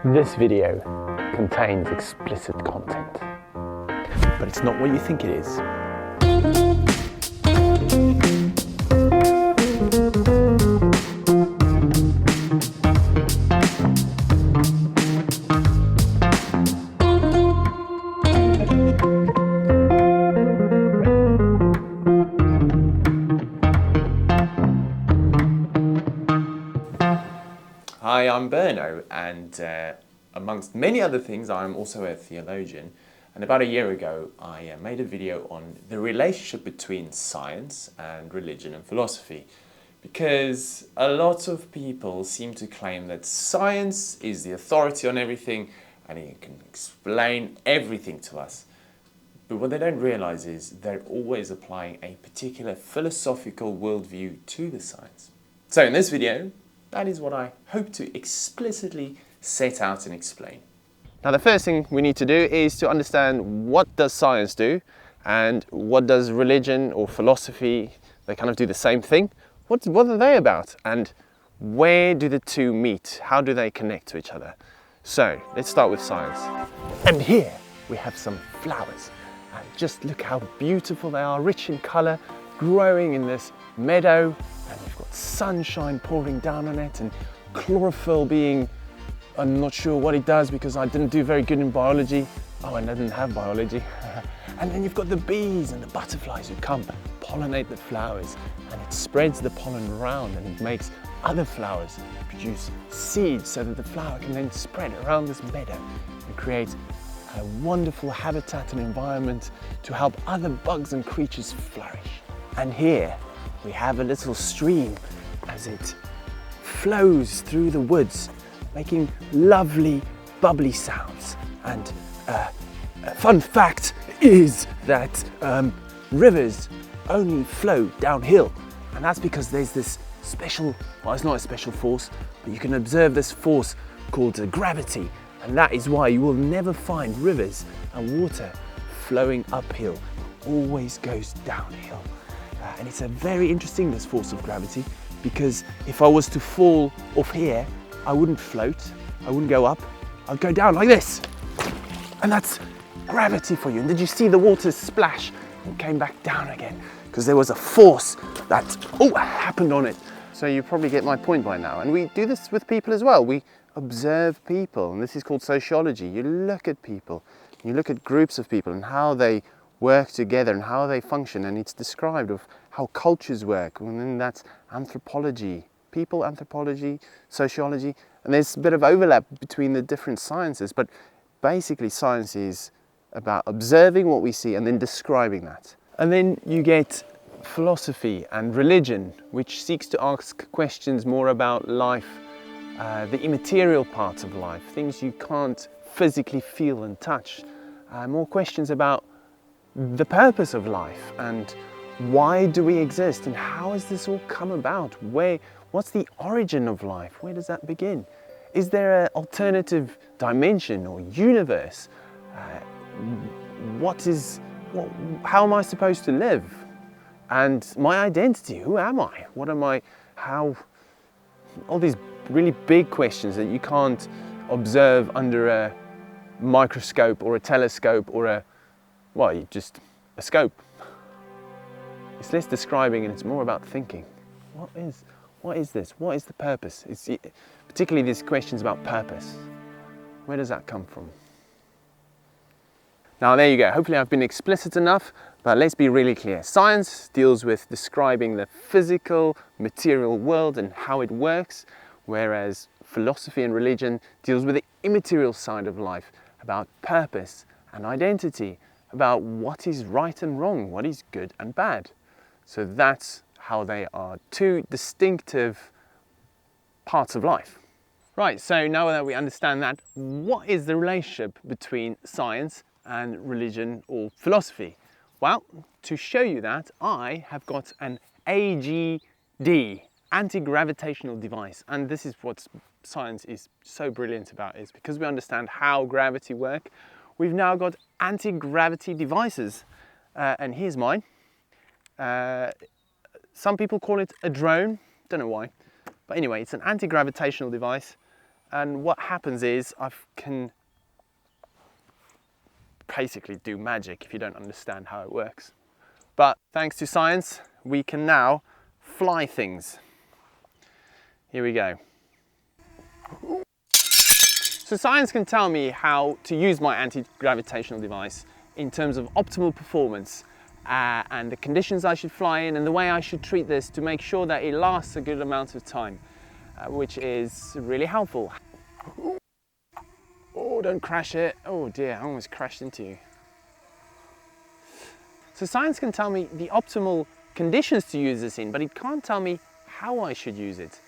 This video contains explicit content, but it's not what you think it is. Hi, I'm Berno, and amongst many other things, I'm also a theologian. And about a year ago, I made a video on the relationship between science and religion and philosophy. Because a lot of people seem to claim that science is the authority on everything and it can explain everything to us. But what they don't realize is they're always applying a particular philosophical worldview to the science. So in this video, that is what I hope to explicitly set out and explain. Now, the first thing we need to do is to understand what does science do and what does religion or philosophy, they kind of do the same thing. What are they about and where do the two meet? How do they connect to each other? So let's start with science. And here we have some flowers. And just look how beautiful they are, rich in colour, growing in this meadow. And you've got sunshine pouring down on it and chlorophyll being, I'm not sure what it does because I didn't do very good in biology. Oh, and I didn't have biology. And then you've got the bees and the butterflies who come pollinate the flowers, and it spreads the pollen around and it makes other flowers produce seeds so that the flower can then spread around this meadow and create a wonderful habitat and environment to help other bugs and creatures flourish. And here we have a little stream as it flows through the woods, making lovely bubbly sounds. And a fun fact is that rivers only flow downhill, and that's because there's this special, well, it's not a special force, but you can observe this force called gravity, and that is why you will never find rivers and water flowing uphill. It always goes downhill. And it's a very interesting, this force of gravity, because if I was to fall off here, I wouldn't float, I wouldn't go up, I'd go down like this. And that's gravity for you. And did you see the water splash and came back down again? Because there was a force that happened on it. So you probably get my point by now. And we do this with people as well. We observe people, and this is called sociology. You look at people, you look at groups of people and how they work together and how they function, and it's described of how cultures work, and then that's anthropology, people anthropology, sociology, and there's a bit of overlap between the different sciences, but basically science is about observing what we see and then describing that. And then you get philosophy and religion, which seeks to ask questions more about life, the immaterial parts of life, things you can't physically feel and touch, more questions about the purpose of life and why do we exist and how has this all come about? What's the origin of life? Where does that begin? Is there an alternative dimension or universe? How am I supposed to live? And my identity, who am I? What am I? How? All these really big questions that you can't observe under a microscope or a telescope or a scope. It's less describing and it's more about thinking. What is this? What is the purpose? Particularly these questions about purpose. Where does that come from? Now there you go. Hopefully I've been explicit enough, but let's be really clear. Science deals with describing the physical, material world and how it works, whereas philosophy and religion deals with the immaterial side of life, about purpose and identity, about what is right and wrong, what is good and bad. So that's how they are two distinctive parts of life. Right, so now that we understand that, what is the relationship between science and religion or philosophy? Well, to show you that, I have got an AGD, anti-gravitational device. And this is what science is so brilliant about, is because we understand how gravity works, we've now got anti-gravity devices. And here's mine. Some people call it a drone, don't know why. But anyway, it's an anti-gravitational device. and what happens is I can basically do magic if you don't understand how it works. But thanks to science, we can now fly things. Here we go. So science can tell me how to use my anti-gravitational device in terms of optimal performance and the conditions I should fly in and the way I should treat this to make sure that it lasts a good amount of time, which is really helpful. Oh, don't crash it. Oh dear, I almost crashed into you. So science can tell me the optimal conditions to use this in, but it can't tell me how I should use it.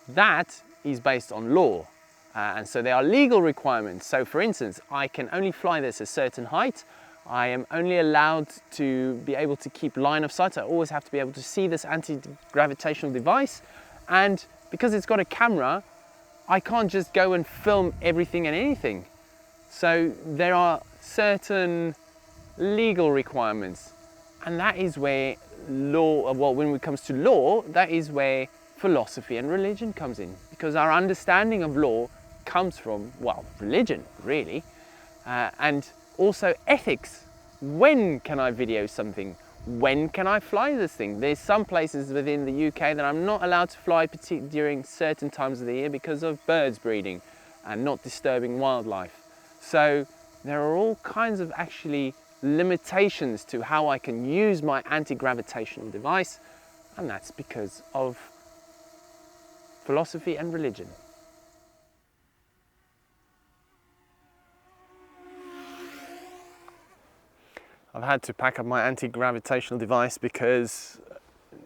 That is based on law. And so there are legal requirements. So for instance, I can only fly this a certain height. I am only allowed to be able to keep line of sight. I always have to be able to see this anti-gravitational device. And because it's got a camera, I can't just go and film everything and anything. So there are certain legal requirements. And that is where law, well, when it comes to law, that is where philosophy and religion comes in. Because our understanding of law comes from, well, religion, really. And also ethics. When can I video something? When can I fly this thing? There's some places within the UK that I'm not allowed to fly during certain times of the year because of birds breeding and not disturbing wildlife. So there are all kinds of actually limitations to how I can use my anti-gravitational device, and that's because of philosophy and religion. I've had to pack up my anti-gravitational device because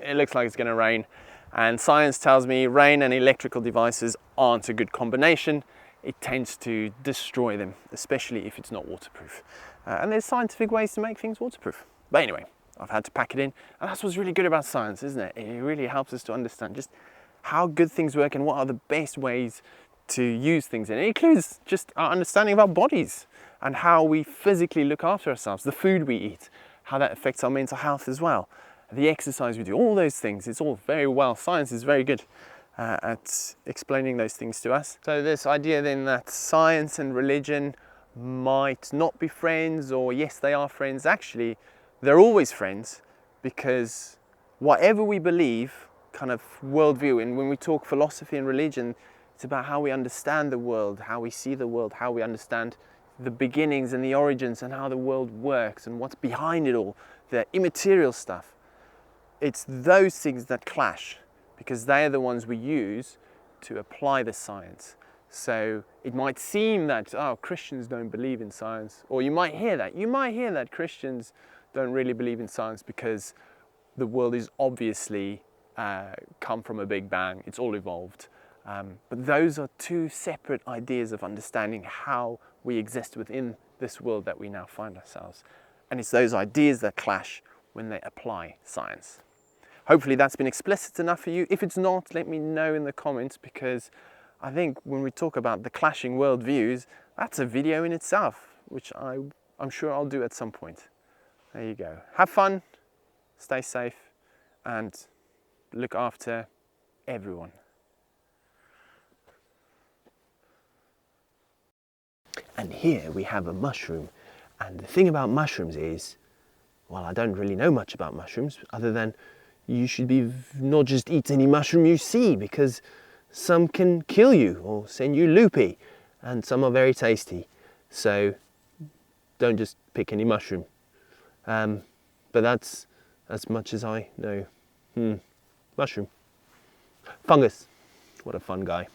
it looks like it's going to rain, and science tells me rain and electrical devices aren't a good combination. It tends to destroy them, especially if it's not waterproof. And there's scientific ways to make things waterproof. But anyway, I've had to pack it in, and that's what's really good about science, isn't it? It really helps us to understand just how good things work and what are the best ways to use things. And it includes just our understanding of our bodies and how we physically look after ourselves, the food we eat, how that affects our mental health as well, the exercise we do, all those things. It's all very well. Science is very good at explaining those things to us. So this idea then that science and religion might not be friends, or yes, they are friends. Actually, they're always friends, because whatever we believe, kind of worldview, and when we talk philosophy and religion, it's about how we understand the world, how we see the world, how we understand the beginnings and the origins and how the world works and what's behind it all, the immaterial stuff. It's those things that clash, because they are the ones we use to apply the science. So it might seem that, oh, Christians don't believe in science, or you might hear that Christians don't really believe in science because the world is obviously come from a big bang, it's all evolved. But those are two separate ideas of understanding how we exist within this world that we now find ourselves. And it's those ideas that clash when they apply science. Hopefully that's been explicit enough for you. If it's not, let me know in the comments, because I think when we talk about the clashing worldviews, that's a video in itself, which I'm sure I'll do at some point. There you go. Have fun, stay safe, and look after everyone. And here we have a mushroom. And the thing about mushrooms is, well, I don't really know much about mushrooms other than you should not just eat any mushroom you see, because some can kill you or send you loopy, and some are very tasty. So don't just pick any mushroom. But that's as much as I know. Mushroom. Fungus. What a fun guy.